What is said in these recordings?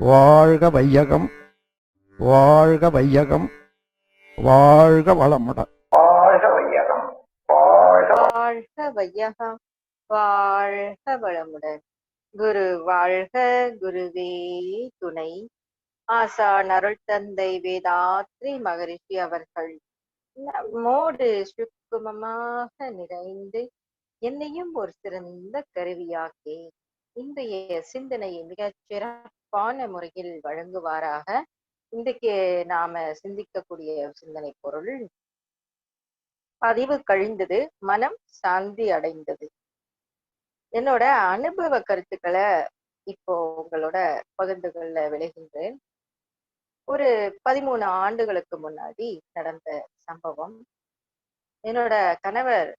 வாழ்க வையகம், வாழ்க வையகம், வாழ்க வளமுடன். வாழ்க வையகம், வாழ்க வையகம், வாழ்க வளமுடன். குரு வாழ்க, குருவே துணை. ஆசான் அருள் தந்தை வேதாத்ரி மகரிஷி அவர்கள் நம்மோடு சுக்குமமாக நிறைந்து என்னையும் ஒரு சிறந்த கருவியாக்கி இன்றைய சிந்தனையை மிகச் சிறப்பான முறையில் வழங்குவாராக. இன்றைக்கு நாம சிந்திக்கக்கூடிய சிந்தனை பொருள், பதிவு கழிந்தது, மனம் சாந்தி அடைந்தது. என்னோட அனுபவ கருத்துக்களை இப்போ உங்களோட பகிர்ந்துகள்ல விளைகின்றேன். ஒரு 13 ஆண்டுகளுக்கு முன்னாடி நடந்த சம்பவம். என்னோட கணவர்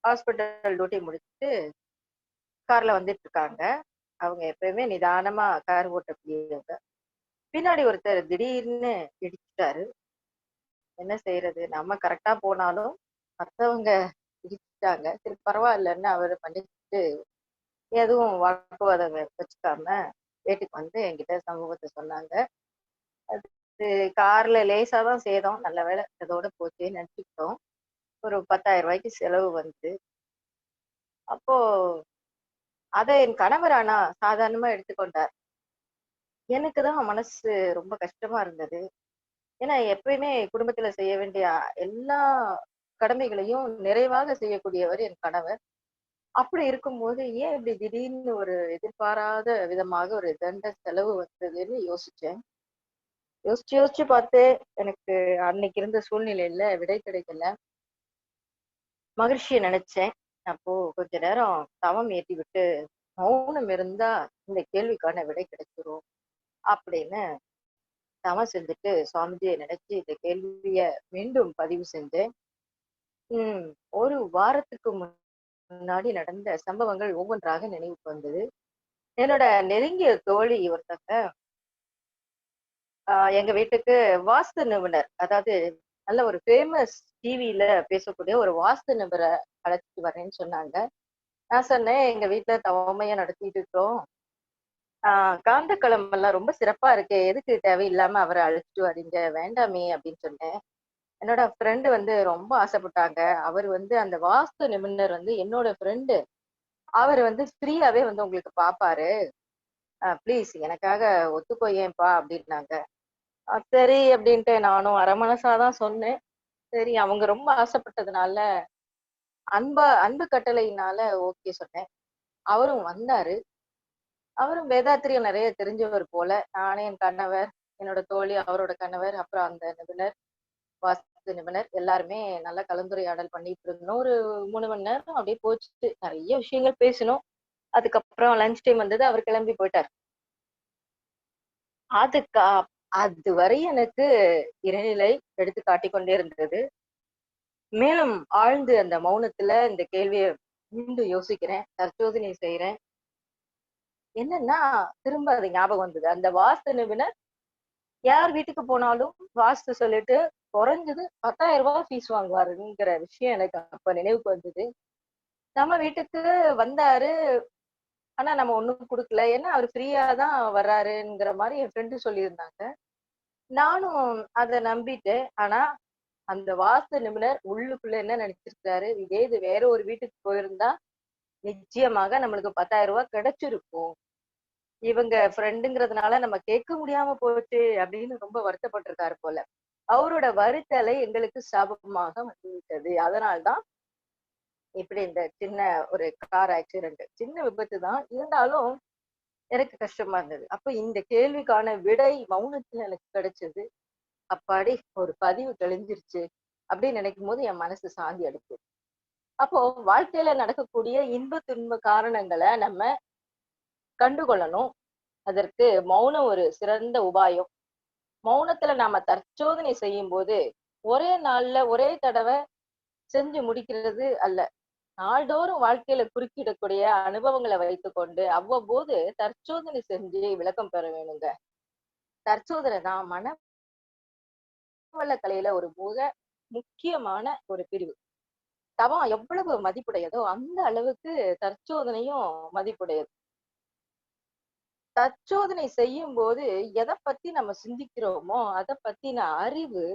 ஹாஸ்பிட்டல் டியூட்டி முடிச்சுட்டு கார்ல வந்துட்டு இருக்காங்க. அவங்க எப்பயுமே நிதானமா கார் ஓட்டக்கூடியவங்க. பின்னாடி ஒருத்தர் திடீர்னு இடிச்சிட்டாரு. என்ன செய்யறது, நம்ம கரெக்டா போனாலும் மற்றவங்க இடிச்சிட்டாங்க. சரி பரவாயில்லன்னு அவர் பண்ணிட்டு எதுவும் வாக்குவாதம் வச்சுக்காம வீட்டுக்கு வந்து என்கிட்ட சமூகத்தை சொன்னாங்க. அது கார்ல லேசா தான் சேதம், நல்ல வேலை அதோட போச்சேன்னு நினைச்சுக்கிட்டோம். ஒரு 10,000 ரூபாய்க்கு செலவு வந்து, அப்போ அதை என் கணவர் ஆனா சாதாரணமா எடுத்துக்கொண்டார். எனக்கு தான் மனசு ரொம்ப கஷ்டமா இருந்தது. ஏன்னா எப்பயுமே குடும்பத்துல செய்ய வேண்டிய எல்லா கடமைகளையும் நிறைவாக செய்யக்கூடியவர் என் கணவர். அப்படி இருக்கும்போது ஏன் இப்படி திடீர்னு ஒரு எதிர்பாராத விதமாக ஒரு தண்ட செலவு வந்ததுன்னு யோசிச்சேன். யோசிச்சு யோசிச்சு பார்த்து எனக்கு அன்னைக்கு இருந்த சூழ்நிலையில விடை கிடைக்கல. மகிழ்ச்சியை நினைச்சேன். அப்போ கொஞ்ச நேரம் தவம் ஏற்றி விட்டு மௌனம் இருந்தா இந்த கேள்விக்கான விடை கிடைச்சிரும் அப்படின்னு தவம் செஞ்சுட்டு சுவாமிஜியை நினைச்சு இந்த கேள்விய மீண்டும் பதிவு செஞ்சேன். ஒரு வாரத்துக்கு முன்னாடி நடந்த சம்பவங்கள் ஒவ்வொன்றாக நினைவுக்கு வந்தது. என்னோட நெருங்கிய தோழி ஒருத்தங்க எங்க வீட்டுக்கு வாஸ்து நிபுணர், அதாவது நல்ல ஒரு ஃபேமஸ் டிவியில பேசக்கூடிய ஒரு வாஸ்து நிபுணரை அழைச்சிட்டு வரேன்னு சொன்னாங்க. நான் சொன்னேன், எங்க வீட்டுல தவமையா நடத்திட்டு இருக்கோம். காந்தக்களம் எல்லாம் ரொம்ப சிறப்பா இருக்கு, எதுக்கு தேவையில்லாம அவரை அழைச்சிட்டு வரீங்க, வேண்டாமே அப்படின்னு சொன்னேன். என்னோட ஃப்ரெண்டு வந்து ரொம்ப ஆசைப்பட்டாங்க. அவர் வந்து அந்த வாஸ்து நிபுணர் வந்து என்னோட ஃப்ரெண்டு. அவர் வந்து ஃப்ரீயாவே வந்து உங்களுக்கு பாப்பாரு, ப்ளீஸ் எனக்காக ஒத்துக்கோ ஏன்பா அப்படின்னாங்க. சரி அப்படின்ட்டு நானும் அரை மனசாதான் சொன்னேன். சரி அவங்க ரொம்ப ஆசைப்பட்டதுனால அன்பு கட்டளையினால ஓகே சொன்னேன். அவரும் வந்தாரு. அவரும் வேதாத்திரியம் நிறைய தெரிஞ்சவர் போல. நானே, என் கணவர், என்னோட தோழி, அவரோட கணவர், அப்புறம் அந்த நிபுணர், வாஸ்து நிபுணர் எல்லாருமே நல்லா கலந்துரையாடல் பண்ணிட்டு இருந்தோம். ஒரு 3 மணி நேரம் அப்படியே போச்சு. நிறைய விஷயங்கள் பேசணும். அதுக்கப்புறம் லஞ்ச் டைம் வந்தது, அவர் கிளம்பி போயிட்டார். அதுக்கு அதுவரை எனக்கு இறைநிலை எடுத்து காட்டிக்கொண்டே இருந்தது. மேலும் ஆழ்ந்து அந்த மௌனத்துல இந்த கேள்வியை மீண்டும் யோசிக்கிறேன், தற்சோதனை செய்யறேன். என்னன்னா திரும்ப அது ஞாபகம் வந்தது. அந்த வாஸ்து நிபுணர் யார் வீட்டுக்கு போனாலும் வாஸ்து சொல்லிட்டு குறைஞ்சது 10,000 ரூபாய் ஃபீஸ் வாங்குவாருங்கிற விஷயம் எனக்கு அப்ப நினைவுக்கு வந்தது. நம்ம வீட்டுக்கு வந்தாரு, ஆனா நம்ம ஒண்ணும் கொடுக்கல. ஏன்னா அவர் ஃப்ரீயா தான் வர்றாருங்கிற மாதிரி என் ஃப்ரெண்டு சொல்லியிருந்தாங்க. நானும் அதை நம்பிட்டேன். ஆனா அந்த வாஸ்து நிபுணர் உள்ளுக்குள்ள என்ன நினைச்சிருக்காரு, இதே இது வேற ஒரு வீட்டுக்கு போயிருந்தா நிச்சயமாக நம்மளுக்கு 10,000 ரூபாய் கிடைச்சிருக்கும். இவங்க ஃப்ரெண்டுங்கிறதுனால நம்ம கேட்க முடியாம போச்சு அப்படின்னு ரொம்ப வருத்தப்பட்டிருக்காரு போல. அவரோட வருத்தலை எங்களுக்கு சாபமாக வந்துவிட்டது. அதனால்தான் இப்படி இந்த சின்ன ஒரு கார் ஆக்சிடென்ட், சின்ன விபத்து தான் இருந்தாலும் எனக்கு கஷ்டமா இருந்தது. அப்ப இந்த கேள்விக்கான விடை மௌனத்துல எனக்கு கிடைச்சது. அப்பாடி ஒரு பதிவு தெளிஞ்சிருச்சு அப்படின்னு நினைக்கும் போது என் மனசு சாந்தி அடைச்சு. அப்போ வாழ்க்கையில நடக்கக்கூடிய இன்ப துன்ப காரணங்களை நம்ம கண்டுகொள்ளணும். அதற்கு மௌனம் ஒரு சிறந்த உபாயம். மௌனத்துல நாம தற்சோதனை செய்யும் போது ஒரே நாள்ல ஒரே தடவை செஞ்சு முடிக்கிறது அல்ல, நாள்தோறும் வாழ்க்கையில குறுக்கிடக்கூடிய அனுபவங்களை வைத்துக்கொண்டு அவ்வப்போது தற்சோதனை செஞ்சு விளக்கம் பெற வேணுங்க. தற்சோதனை தான் மனவள கலையில ஒரு மிக முக்கியமான ஒரு பிரிவு. தவம் எவ்வளவு மதிப்புடையதோ அந்த அளவுக்கு தற்சோதனையும் மதிப்புடையது. தற்சோதனை செய்யும் போது எதை பத்தி நம்ம சிந்திக்கிறோமோ அதை பத்தின அறிவு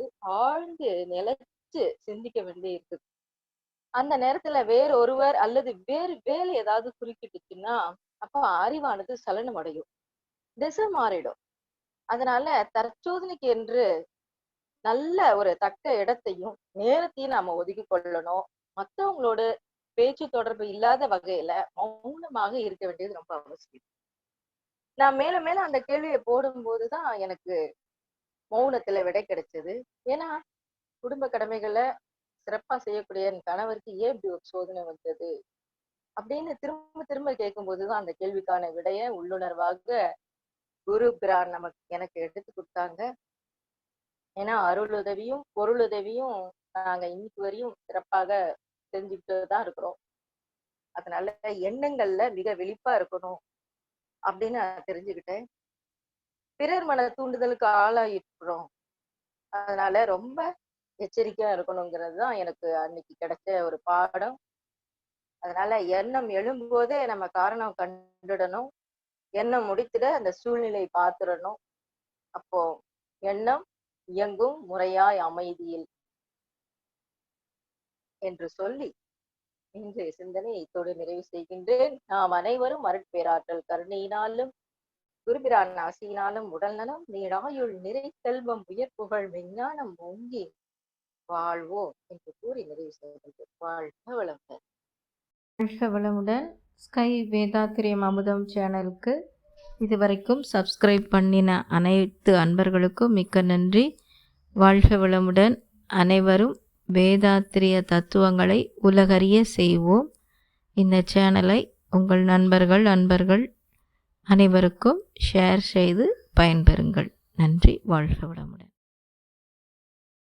ஆழ்ந்து நிலைச்சு சிந்திக்க வேண்டி இருக்குது. அந்த நேரத்துல வேற ஒருவர் அல்லது வேறு வேலை ஏதாவது குறுக்கிட்டுச்சுன்னா அப்ப அறிவானது சலனம் அடையும், திசை மாறிடும். அதனால தற்சோதனைக்கு என்று நல்ல ஒரு தக்க இடத்தையும் நேரத்தையும் நாம ஒதுக்கி கொள்ளணும். மற்றவங்களோட பேச்சு தொடர்பு இல்லாத வகையில மௌனமாக இருக்க வேண்டியது ரொம்ப அவசியம். நான் மேல மேல அந்த கேள்வியை போடும்போதுதான் எனக்கு மௌனத்துல விடை கிடைச்சது. ஏன்னா குடும்ப கடமைகளை சிறப்பா செய்யக்கூடிய என் கணவருக்கு ஏன் இப்படி ஒரு சோதனை வந்தது அப்படின்னு திரும்ப திரும்ப கேட்கும்போதுதான் அந்த கேள்விக்கான விடைய உள்ளுணர்வாக குரு பிரான் எனக்கு எடுத்து கொடுத்தாங்க. ஏன்னா அருளுதவியும் பொருளுதவியும் நாங்க இன்னைக்கு வரையும் சிறப்பாக செஞ்சுக்கிட்டு தான் இருக்கிறோம். அதனால எண்ணங்கள்ல மிக விழிப்பா இருக்கணும் அப்படின்னு நான் தெரிஞ்சுக்கிட்டேன். பிறர் மன தூண்டுதலுக்கு ஆளாயிருக்கிறோம், அதனால ரொம்ப எச்சரிக்கையா இருக்கணுங்கிறது தான் எனக்கு அன்னைக்கு கிடைச்ச ஒரு பாடம். அதனால எண்ணம் எழும்போதே நம்ம காரணம் கண்டுடணும், எண்ணம் முடித்திட அந்த சூழ்நிலை பார்த்துடணும். அப்போ எண்ணம் இயங்கும் முறையாய் அமைதியில் என்று சொல்லி இன்றைய சிந்தனை இத்தோடு நிறைவு செய்கின்றேன். நாம் அனைவரும் அருட்பேராற்றல் கருணையினாலும் குருபிரான் ஆசியினாலும் உடல் நலம் நீடாயுள் நிறை செல்வம் உயர் புகழ் விஞ்ஞானம் ஓங்கி வாழ்வோம் என்று கூறி நிறைவு செய்கின்றேன். வாழ்க வளமுடன். வாழ்க வளமுடன். ஸ்கை வேதாத்திரியம் அமுதம் சேனலுக்கு இதுவரைக்கும் சப்ஸ்கிரைப் பண்ணின அனைத்து அன்பர்களுக்கும் மிக்க நன்றி. வாழ்க வளமுடன். அனைவரும் வேதாத்திரிய தத்துவங்களை உலகறிய செய்வோம். இந்த சேனலை உங்கள் அன்பர்கள் அனைவருக்கும் ஷேர் செய்து பயன்பெறுங்கள். நன்றி. வாழ்க வளமுடன்.